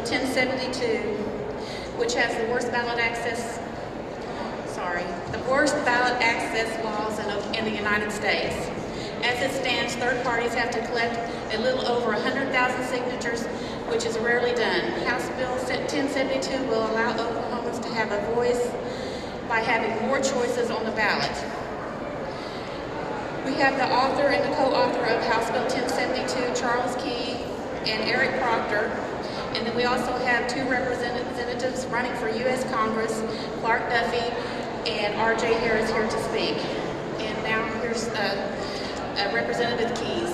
1072, which has the worst ballot access laws in the United States. As it stands, third parties have to collect a little over 100,000 signatures, which is rarely done. House Bill 1072 will allow Oklahomans to have a voice by having more choices on the ballot. We have the author and the co-author of House Bill 1072, Charles Key and Eric Proctor. And then we also have two representatives running for U.S. Congress, Clark Duffy and R.J. Harris, here to speak. And now here's Representative Keys.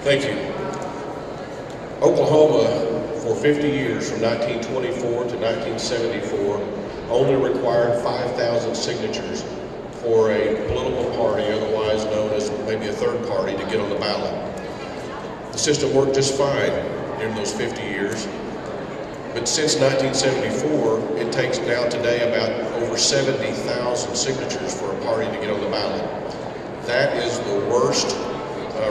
Thank you. Oklahoma, for 50 years, from 1924 to 1974, only required 5,000 signatures for a political party, otherwise known as maybe a third party, to get on the ballot. The system worked just fine during those 50 years, but since 1974, it takes now today about over 70,000 signatures for a party to get on the ballot. That is the worst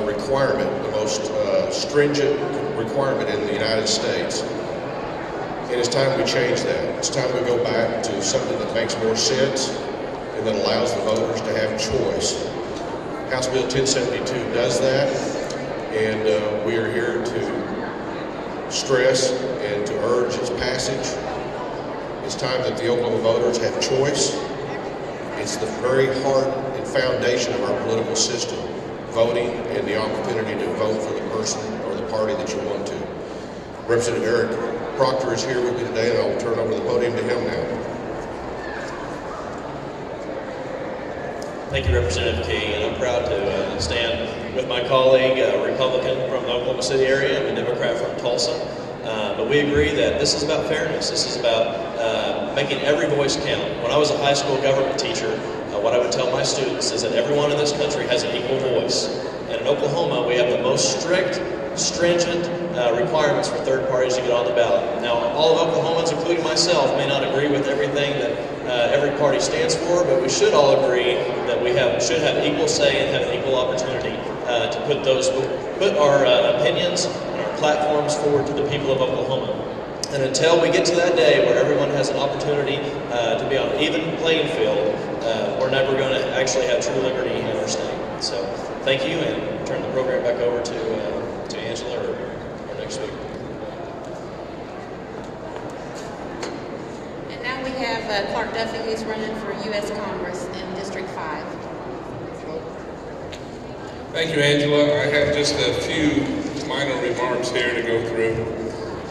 requirement, the most stringent requirement in the United States. And it's time we change that. It's time we go back to something that makes more sense and that allows the voters to have choice. House Bill 1072 does that, and we are here to stress and to urge its passage. It's time that the Oklahoma voters have choice. It's the very heart and foundation of our political system, voting and the opportunity to vote for the person or the party that you want to. Representative Eric Proctor is here with me today, and I will turn over the podium to him now. Thank you, Representative Key, and I'm proud to stand with my colleague, a Republican from the Oklahoma City area, and a Democrat from Tulsa. But we agree that this is about fairness. This is about making every voice count. When I was a high school government teacher, what I would tell my students is that everyone in this country has an equal voice. And in Oklahoma, we have the most strict, stringent requirements for third parties to get on the ballot. Now, all of Oklahomans, including myself, may not agree with everything that every party stands for, but we should all agree that we should have equal say and have an equal opportunity to put our opinions and our platforms forward to the people of Oklahoma. And until we get to that day where everyone has an opportunity to be on an even playing field, we're never going to actually have true liberty in our state. So thank you, and turn the program back over to Angela or next speaker. And now we have Clark Duffy, who's running for U.S. Congress in District 5. Thank you, Angela. I have just a few minor remarks here to go through,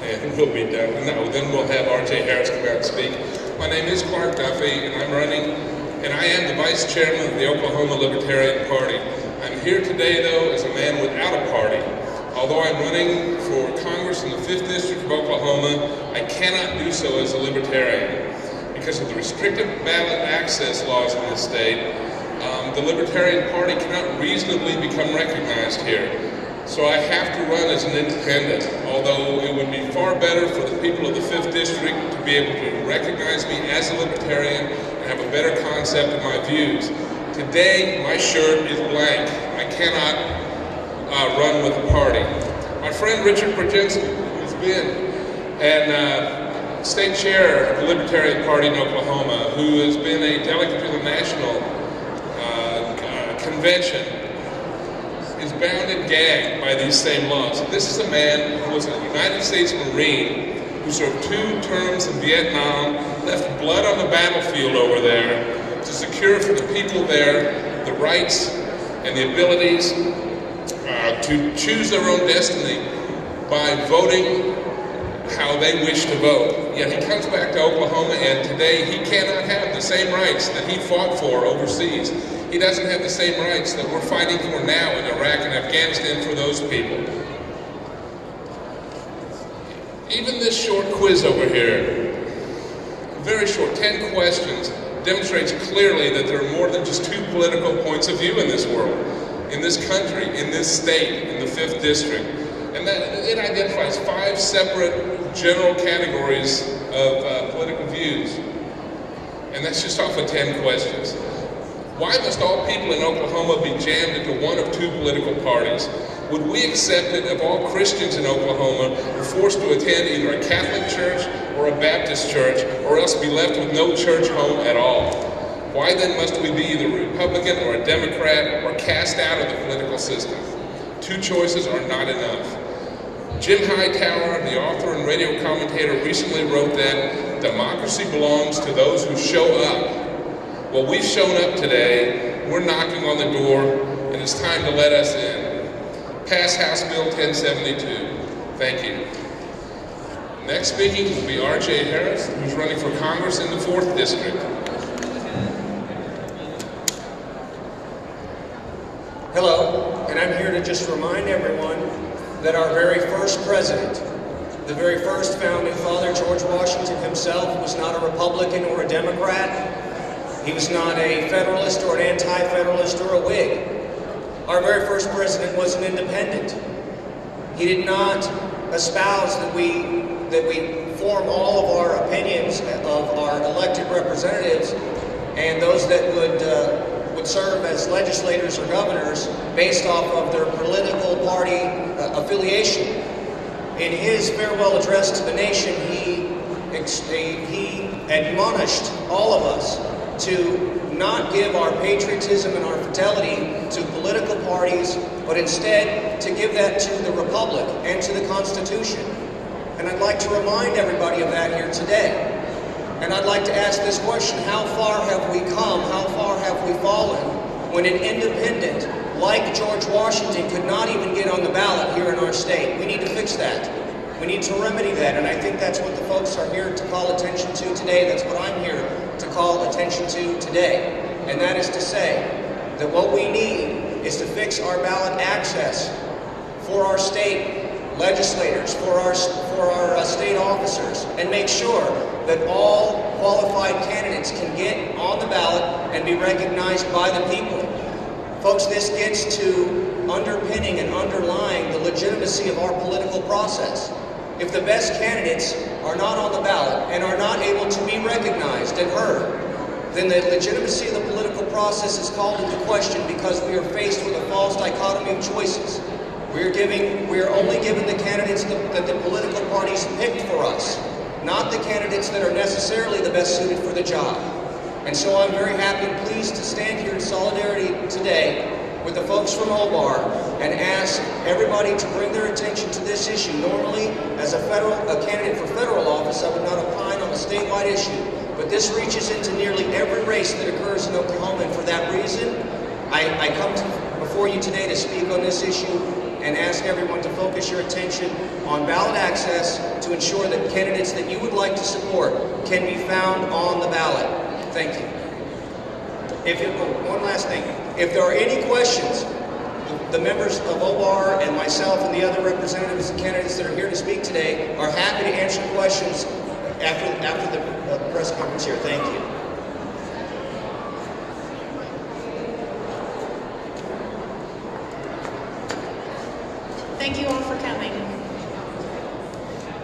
and we'll be done. No, then we'll have R.J. Harris come out and speak. My name is Clark Duffy, and I'm running, and I am the Vice Chairman of the Oklahoma Libertarian Party. I'm here today, though, as a man without a party. Although I'm running for Congress in the 5th District of Oklahoma, I cannot do so as a Libertarian. Because of the restrictive ballot access laws in this state, the Libertarian Party cannot reasonably become recognized here. So I have to run as an independent, although it would be far better for the people of the 5th District to be able to recognize me as a Libertarian and have a better concept of my views. Today, my shirt is blank. I cannot run with a party. My friend Richard Projenski, who's been state chair of the Libertarian Party in Oklahoma, who has been a delegate to the national convention, is bound and gagged by these same laws. This is a man who was a United States Marine who served 2 terms in Vietnam, left blood on the battlefield over there to secure for the people there the rights and the abilities to choose their own destiny by voting how they wish to vote. Yet he comes back to Oklahoma, and today he cannot have the same rights that he fought for overseas. He doesn't have the same rights that we're fighting for now in Iraq and Afghanistan for those people. Even this short quiz over here, very short, 10 questions, demonstrates clearly that there are more than just 2 political points of view in this world, in this country, in this state, in the 5th District. And that it identifies 5 separate general categories of political views. And that's just off of 10 questions. Why must all people in Oklahoma be jammed into one of 2 political parties? Would we accept it if all Christians in Oklahoma were forced to attend either a Catholic church or a Baptist church, or else be left with no church home at all? Why then must we be either a Republican or a Democrat or cast out of the political system? Two choices are not enough. Jim Hightower, the author and radio commentator, recently wrote that democracy belongs to those who show up. Well, we've shown up today. We're knocking on the door, and it's time to let us in. Pass House Bill 1072. Thank you. Next speaking will be R.J. Harris, who's running for Congress in the 4th District. Hello, and I'm here to just remind everyone that our very first president, the very first founding father, George Washington himself, was not a Republican or a Democrat. He was not a Federalist or an anti-Federalist or a Whig. Our very first president was an independent. He did not espouse that we form all of our opinions of our elected representatives and those that would serve as legislators or governors based off of their political party affiliation. In his farewell address to the nation, he admonished all of us to not give our patriotism and our fidelity to political parties, but instead to give that to the Republic and to the Constitution. And I'd like to remind everybody of that here today. And I'd like to ask this question: how far have we come? How far have we fallen when an independent like George Washington could not even get on the ballot here in our state? We need to fix that. We need to remedy that, and I think that's what the folks are here to call attention to today. That's what I'm here to call attention to today. And that is to say that what we need is to fix our ballot access for our state legislators, for our state officers, and make sure that all qualified candidates can get on the ballot and be recognized by the people. Folks, this gets to underpinning and underlying the legitimacy of our political process. If the best candidates are not on the ballot and are not able to be recognized and heard, then the legitimacy of the political process is called into question, because we are faced with a false dichotomy of choices. We are only given the candidates that the political parties picked for us, not the candidates that are necessarily the best suited for the job. And so I'm very happy and pleased to stand here in solidarity today with the folks from OBAR and ask everybody to bring their attention to this issue. Normally, as a candidate for federal office, I would not opine on a statewide issue, but this reaches into nearly every race that occurs in Oklahoma, and for that reason, I come before you today to speak on this issue and ask everyone to focus your attention on ballot access to ensure that candidates that you would like to support can be found on the ballot. Thank you. One last thing. If there are any questions, the members of OBAR and myself and the other representatives and candidates that are here to speak today are happy to answer questions after the press conference here. Thank you. Thank you all for coming.